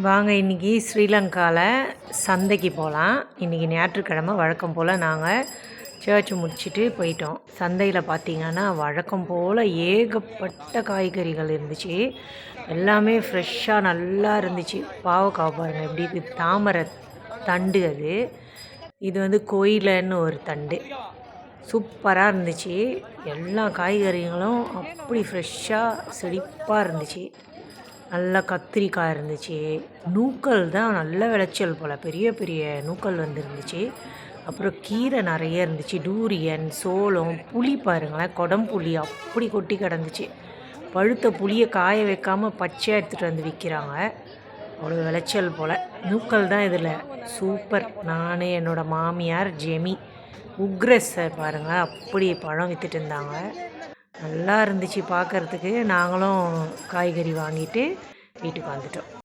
வாங்க இன்றைக்கி ஸ்ரீலங்காவில் சந்தைக்கு போகலாம். இன்றைக்கி ஞாயிற்றுக்கிழமை வழக்கம் போல் நாங்கள் சர்ச் முடிச்சுட்டு போயிட்டோம். சந்தையில் பார்த்திங்கன்னா வழக்கம் போல் ஏகப்பட்ட காய்கறிகள் இருந்துச்சு. எல்லாமே ஃப்ரெஷ்ஷாக நல்லா இருந்துச்சு. பாவக்காய் பாருங்கள் எப்படி இருக்குது, தாமரை தண்டு அது. இது வந்து கோயிலன்னு ஒரு தண்டு. சூப்பராக இருந்துச்சு. எல்லா காய்கறிகளும் அப்படி ஃப்ரெஷ்ஷாக செழிப்பாக இருந்துச்சு. நல்லா கத்திரிக்காய் இருந்துச்சு. நூக்கல் தான் நல்ல விளைச்சல் போல், பெரிய பெரிய நூக்கல் வந்துருந்துச்சு. அப்புறம் கீரை நிறைய இருந்துச்சு. டூரியன், சோளம், புளி பாருங்களேன், கொடம்புளி அப்படி கொட்டி கிடந்துச்சு. பழுத்த புளியை காய வைக்காமல் பச்சையாக எடுத்துகிட்டு வந்து விற்கிறாங்க. அவ்வளோ விளைச்சல் போல். நூக்கல் தான் இதில் சூப்பர். நான் என்னோடய மாமியார் ஜெமி உக்ரஸ் பாருங்கள் அப்படி பழம் விற்றுட்டு இருந்தாங்க. நல்லா இருந்துச்சு பார்க்குறதுக்கு. நாங்களும் காய்கறி வாங்கிட்டு வீட்டுக்கு வந்துட்டோம்.